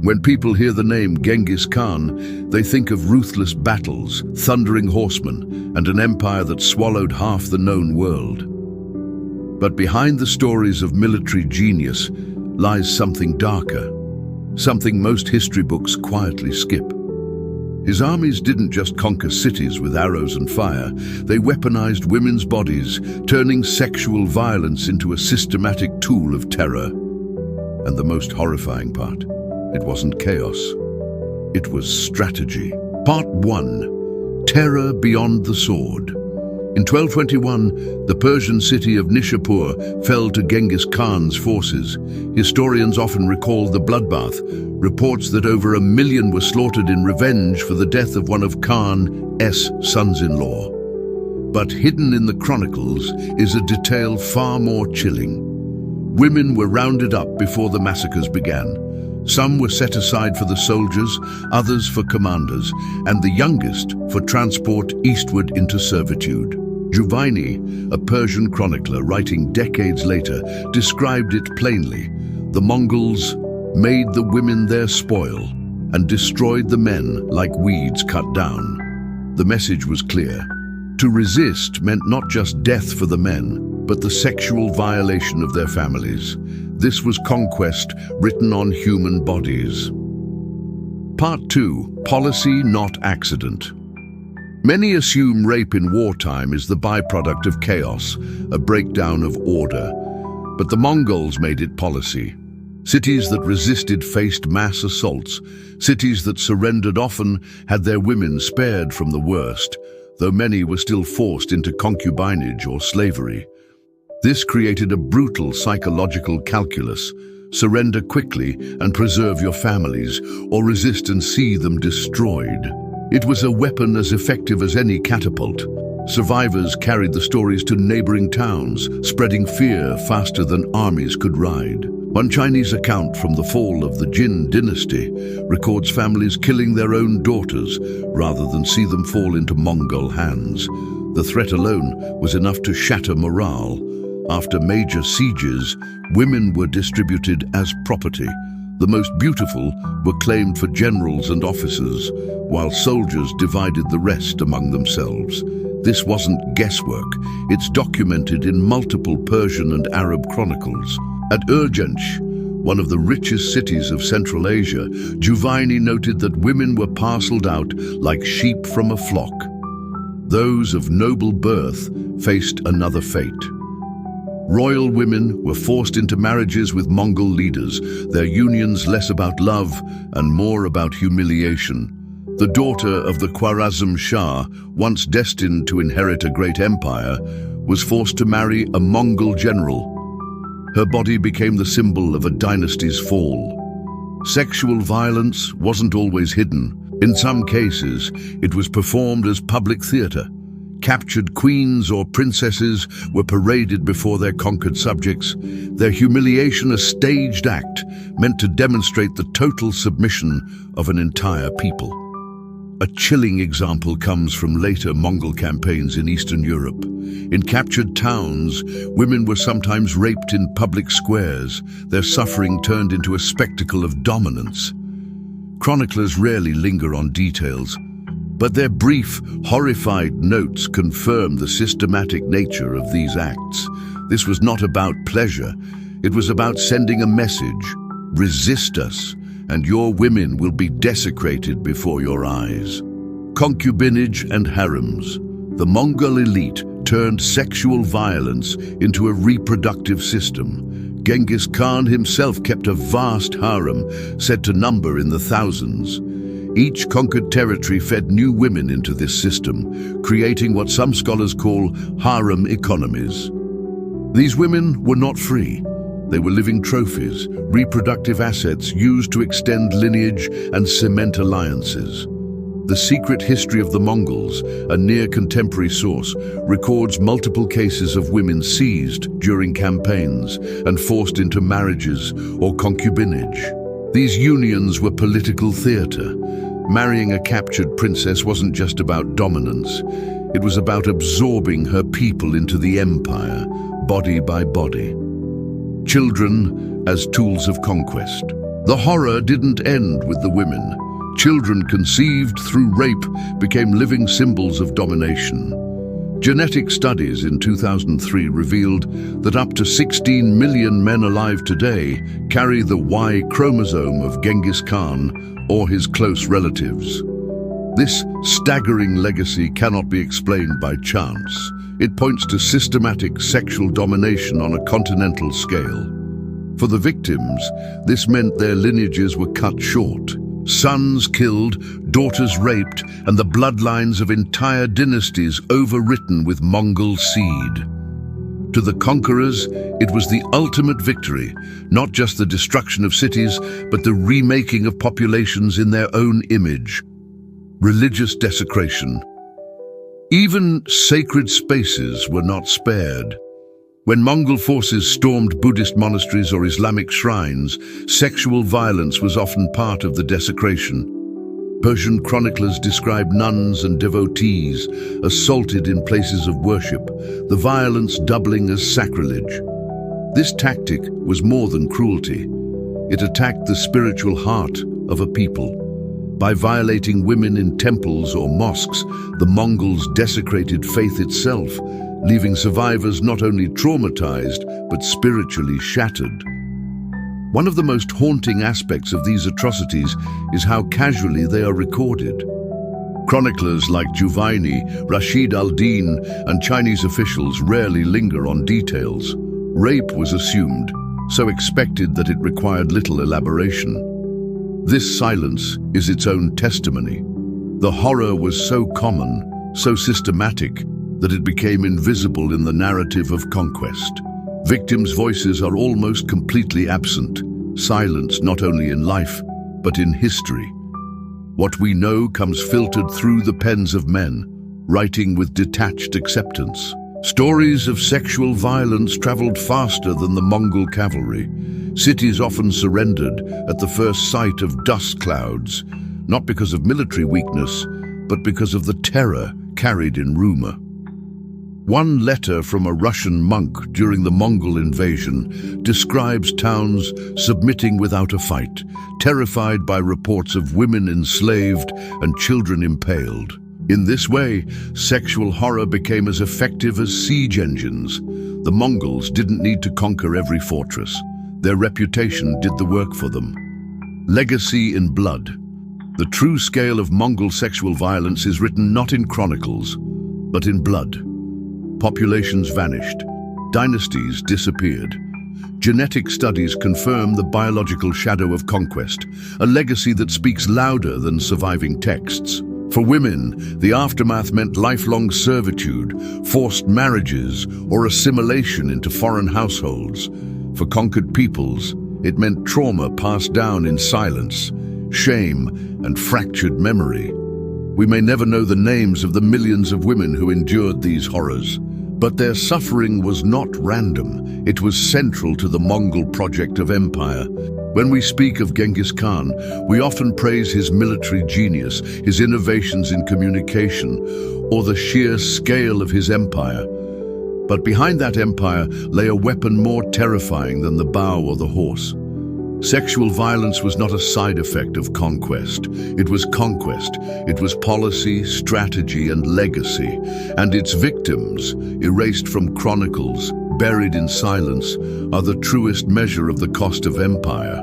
When people hear the name Genghis Khan, they think of ruthless battles, thundering horsemen, and an empire that swallowed half the known world. But behind the stories of military genius lies something darker, something most history books quietly skip. His armies didn't just conquer cities with arrows and fire, they weaponized women's bodies, turning sexual violence into a systematic tool of terror. And the most horrifying part, it wasn't chaos, it was strategy. Part 1. Terror Beyond the Sword. In 1221, the Persian city of Nishapur fell to Genghis Khan's forces. Historians often recall the bloodbath. Reports that over 1 million were slaughtered in revenge for the death of one of Khan's sons-in-law. But hidden in the chronicles is a detail far more chilling. Women were rounded up before the massacres began. Some were set aside for the soldiers, others for commanders, and the youngest for transport eastward into servitude. Juvaini, a Persian chronicler writing decades later, described it plainly. The Mongols made the women their spoil and destroyed the men like weeds cut down. The message was clear. To resist meant not just death for the men, but the sexual violation of their families. This was conquest written on human bodies. Part 2. Policy, not accident. Many assume rape in wartime is the byproduct of chaos, a breakdown of order. But the Mongols made it policy. Cities that resisted faced mass assaults. Cities that surrendered often had their women spared from the worst, though many were still forced into concubinage or slavery. This created a brutal psychological calculus: surrender quickly and preserve your families, or resist and see them destroyed. It was a weapon as effective as any catapult. Survivors carried the stories to neighboring towns, spreading fear faster than armies could ride. One Chinese account from the fall of the Jin dynasty records families killing their own daughters rather than see them fall into Mongol hands. The threat alone was enough to shatter morale. After major sieges, women were distributed as property. The most beautiful were claimed for generals and officers, while soldiers divided the rest among themselves. This wasn't guesswork. It's documented in multiple Persian and Arab chronicles. At Drenched, one of the richest cities of Central Asia, Juvaini noted that women were parceled out like sheep from a flock. Those of noble birth faced another fate. Royal women were forced into marriages with Mongol leaders, their unions less about love and more about humiliation. The daughter of the Khwarezm Shah, once destined to inherit a great empire, was forced to marry a Mongol general. Her body became the symbol of a dynasty's fall. Sexual violence wasn't always hidden. In some cases, it was performed as public theater. Captured queens or princesses were paraded before their conquered subjects, their humiliation a staged act meant to demonstrate the total submission of an entire people. A chilling example comes from later Mongol campaigns in Eastern Europe. In captured towns, women were sometimes raped in public squares, their suffering turned into a spectacle of dominance. Chroniclers rarely linger on details, but their brief, horrified notes confirm the systematic nature of these acts. This was not about pleasure, it was about sending a message: resist us, and your women will be desecrated before your eyes. Concubinage and harems. The Mongol elite turned sexual violence into a reproductive system. Genghis Khan himself kept a vast harem, said to number in the thousands. Each conquered territory fed new women into this system, creating what some scholars call harem economies. These women were not free. They were living trophies, reproductive assets used to extend lineage and cement alliances. The Secret History of the Mongols, a near-contemporary source, records multiple cases of women seized during campaigns and forced into marriages or concubinage. These unions were political theater. Marrying a captured princess wasn't just about dominance. It was about absorbing her people into the empire, body by body. Children as tools of conquest. The horror didn't end with the women. Children conceived through rape became living symbols of domination. Genetic studies in 2003 revealed that up to 16 million men alive today carry the Y chromosome of Genghis Khan or his close relatives. This staggering legacy cannot be explained by chance. It points to systematic sexual domination on a continental scale. For the victims, this meant their lineages were cut short. Sons killed, daughters raped, and the bloodlines of entire dynasties overwritten with Mongol seed. To the conquerors, it was the ultimate victory, not just the destruction of cities, but the remaking of populations in their own image. Religious desecration. Even sacred spaces were not spared. When Mongol forces stormed Buddhist monasteries or Islamic shrines, sexual violence was often part of the desecration. Persian chroniclers describe nuns and devotees assaulted in places of worship, the violence doubling as sacrilege. This tactic was more than cruelty. It attacked the spiritual heart of a people. By violating women in temples or mosques, the Mongols desecrated faith itself, leaving survivors not only traumatized, but spiritually shattered. One of the most haunting aspects of these atrocities is how casually they are recorded. Chroniclers like Juvaini, Rashid al-Din, and Chinese officials rarely linger on details. Rape was assumed, so expected that it required little elaboration. This silence is its own testimony. The horror was so common, so systematic, that it became invisible in the narrative of conquest. Victims' voices are almost completely absent, silenced not only in life, but in history. What we know comes filtered through the pens of men, writing with detached acceptance. Stories of sexual violence traveled faster than the Mongol cavalry. Cities often surrendered at the first sight of dust clouds, not because of military weakness, but because of the terror carried in rumor. One letter from a Russian monk during the Mongol invasion describes towns submitting without a fight, terrified by reports of women enslaved and children impaled. In this way, sexual horror became as effective as siege engines. The Mongols didn't need to conquer every fortress. Their reputation did the work for them. Legacy in blood. The true scale of Mongol sexual violence is written not in chronicles, but in blood. Populations vanished. Dynasties disappeared. Genetic studies confirm the biological shadow of conquest, a legacy that speaks louder than surviving texts. For women, the aftermath meant lifelong servitude, forced marriages, or assimilation into foreign households. For conquered peoples, it meant trauma passed down in silence, shame, and fractured memory. We may never know the names of the millions of women who endured these horrors, but their suffering was not random. It was central to the Mongol project of empire. When we speak of Genghis Khan, we often praise his military genius, his innovations in communication, or the sheer scale of his empire. But behind that empire lay a weapon more terrifying than the bow or the horse. Sexual violence was not a side effect of conquest. It was conquest. It was policy, strategy, and legacy. And its victims, erased from chronicles, buried in silence, are the truest measure of the cost of empire.